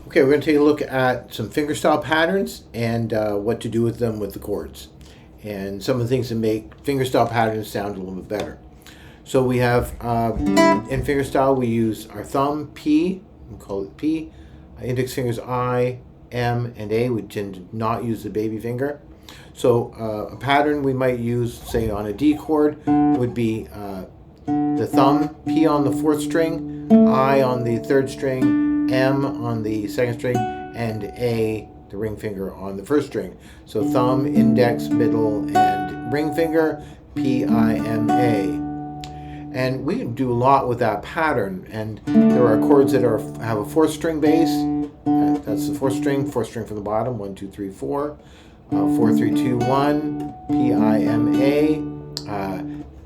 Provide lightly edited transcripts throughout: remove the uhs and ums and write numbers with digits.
Okay, we're going to take a look at some fingerstyle patterns and what to do with them with the chords, and some of the things that make fingerstyle patterns sound a little bit better. So we have, in fingerstyle, we use our thumb, P, we call it P, index fingers I, M, and A. We tend to not use the baby finger. So a pattern we might use, say on a D chord, would be the thumb, P on the fourth string, I on the third string, M on the second string, and A, the ring finger, on the first string. So thumb, index, middle, and ring finger, P, I, M, A. And we can do a lot with that pattern. And there are chords that have a fourth string bass. That's the fourth string from the bottom, 1, 2, 3, 4. 4, 3, 2, 1, P, I, M, A.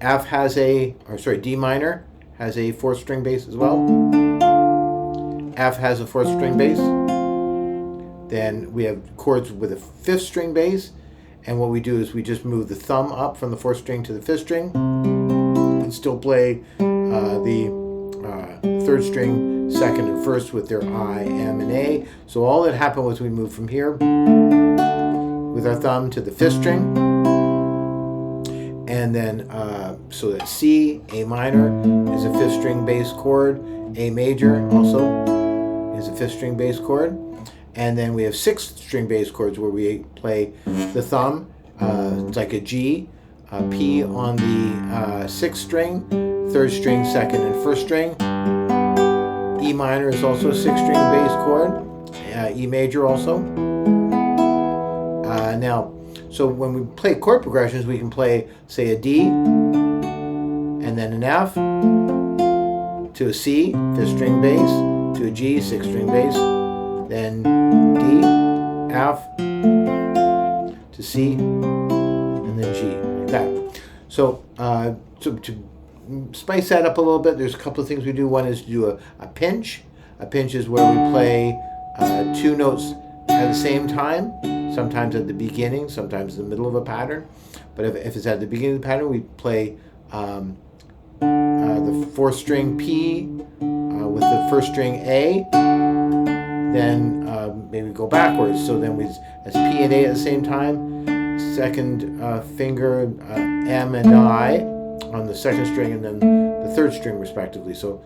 F has D minor has a fourth string bass as well. F has a fourth string bass. Then we have chords with a fifth string bass, and what we do is we just move the thumb up from the fourth string to the fifth string and still play the third string, second and first with their I, M, and A. So all that happened was we moved from here with our thumb to the fifth string, and then so that C, A minor is a fifth string bass chord, A major also is a fifth string bass chord, and then we have sixth string bass chords where we play the thumb, it's like a G, P on the sixth string, third string, second and first string. E minor is also a sixth string bass chord, E major also. So when we play chord progressions, we can play, say, a D, and then an F, to a C, fifth string bass, to a G, sixth string bass, then D, F, to C, and then G, like that. So, to spice that up a little bit, there's a couple of things we do. One is to do a pinch. A pinch is where we play two notes at the same time, sometimes at the beginning, sometimes in the middle of a pattern. But if it's at the beginning of the pattern, we play the fourth string P with the first string A, then maybe go backwards. So then as P and A at the same time, second finger M and I on the second string, and then the third string respectively. So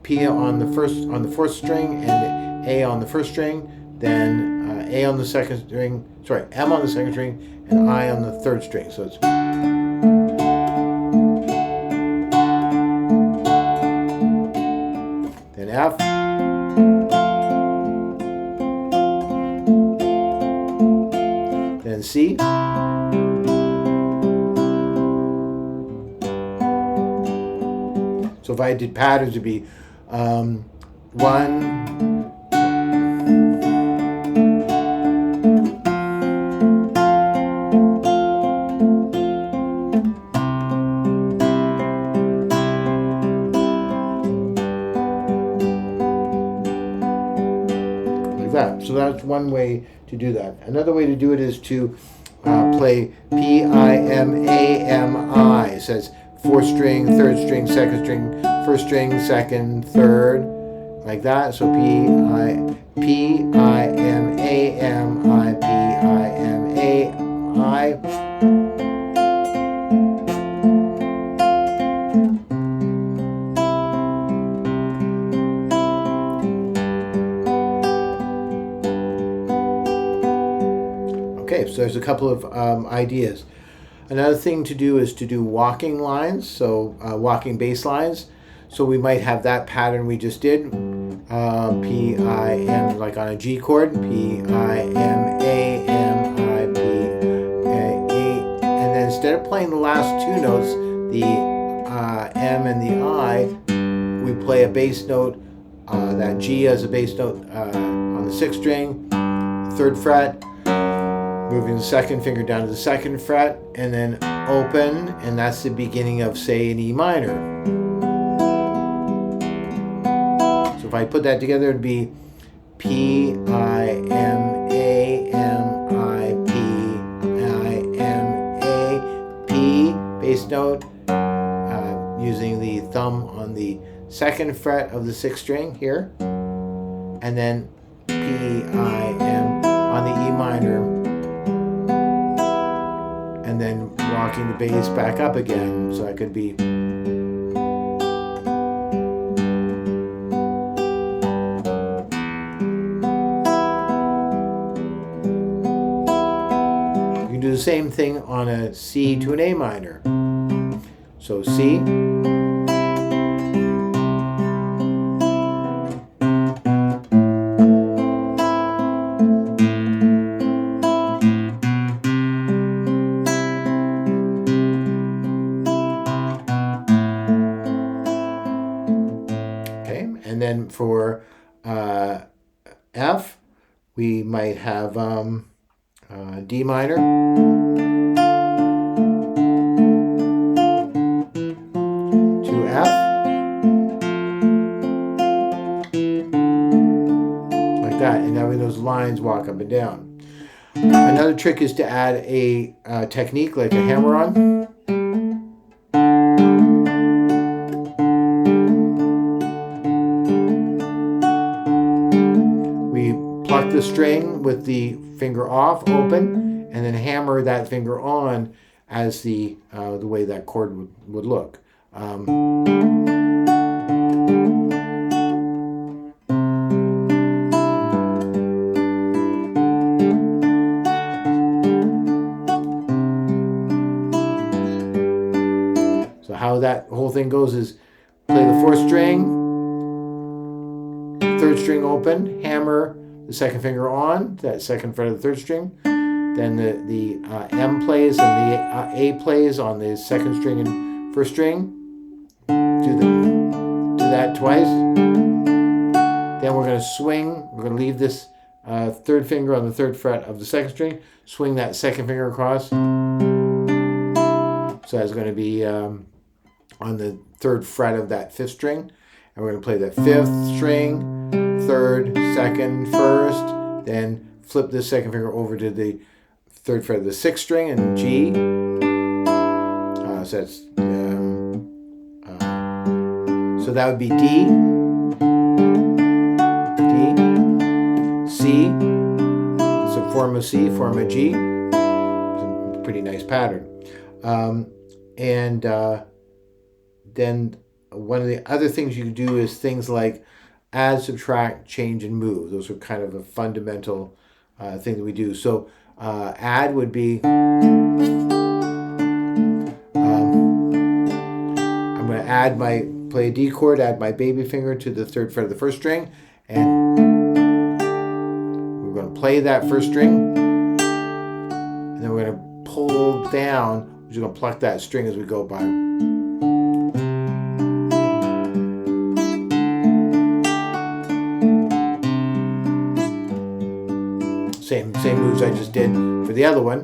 P on the fourth string and A on the first string, then A on the second string, M on the second string, and I on the third string. So it's then F, then C, so if I did patterns, it'd be 1, that. So that's one way to do that. Another way to do it is to play P, I, M, A, M, I. So it's fourth string, third string, second string, first string, second, third, like that. So P, I, M, A, M, I, P, I, M, A, I. Okay, so there's a couple of ideas. Another thing to do is to do walking lines, so walking bass lines. So we might have that pattern we just did, P, I, M, like on a G chord, P, I, M, A, M, I, P, A, and then instead of playing the last two notes, the M and the I, we play a bass note, that G as a bass note on the sixth string, third fret, moving the second finger down to the second fret, and then open, and that's the beginning of, say, an E minor. So if I put that together, it'd be P, I, M, A, M, I, P, I, M, A, P, bass note, using the thumb on the second fret of the sixth string here, and then P, I, M on the E minor, and then walking the bass back up again. So I could be. You can do the same thing on a C to an A minor. So C. And then for F, we might have D minor, to F, like that, and having those lines walk up and down. Another trick is to add a technique like a hammer-on. Pluck the string with the finger off, open, and then hammer that finger on as the way that chord would look. So how that whole thing goes is play the fourth string, third string open, hammer the second finger on that second fret of the third string, then the M plays and the A plays on the second string and first string. Do that twice. Then we're going to swing. We're going to leave this third finger on the third fret of the second string. Swing that second finger across. So that's going to be on the third fret of that fifth string, and we're going to play the fifth string, third, second, first, then flip this second finger over to the third fret of the sixth string and G. So that's so that would be D, C, so form a C, form a G. It's a pretty nice pattern. Then one of the other things you can do is things like add, subtract, change, and move. Those are kind of a fundamental thing that we do. So add would be, I'm going to play a D chord, add my baby finger to the third fret of the first string, and we're going to play that first string, and then we're going to pull down, we're just going to pluck that string as we go by. Same moves I just did for the other one.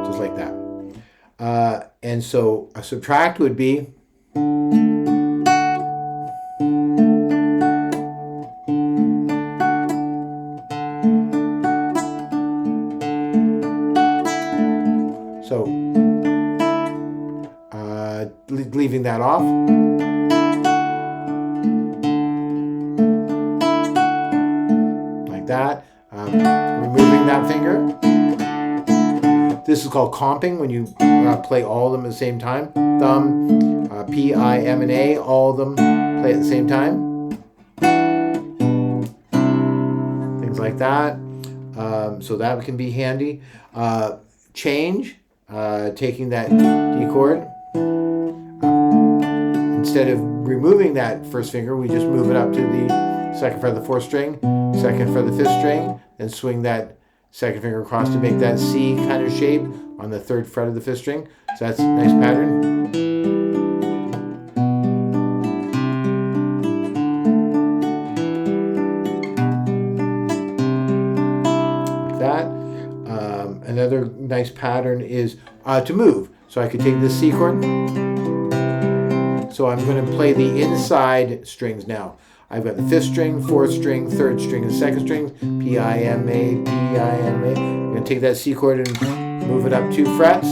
Just like that. And so a subtract would be leaving that off. That, removing that finger. This is called comping, when you play all of them at the same time. Thumb, P, I, M, and A, all of them play at the same time. Things like that. So that can be handy. Change, taking that D chord. Instead of removing that first finger, we just move it up to the second fret of the fourth string, second fret of the fifth string, then swing that second finger across to make that C kind of shape on the third fret of the fifth string. So that's a nice pattern. Like that. Another nice pattern is to move. So I could take this C chord. So I'm going to play the inside strings now. I've got the fifth string, fourth string, third string, and second string. P, I, M, A, P, I, M, A. I'm going to take that C chord and move it up 2 frets.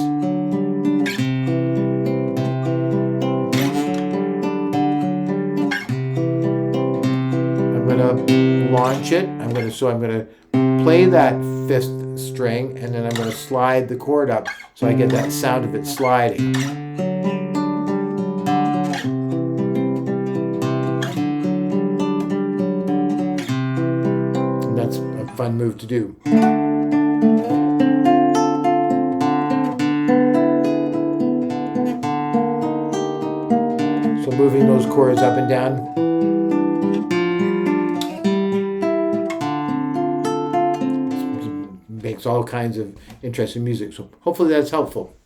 launch it, I'm gonna play that fifth string, and then I'm gonna slide the chord up so I get that sound of it sliding. And that's a fun move to do. So moving those chords up and down. Makes all kinds of interesting music. So hopefully that's helpful.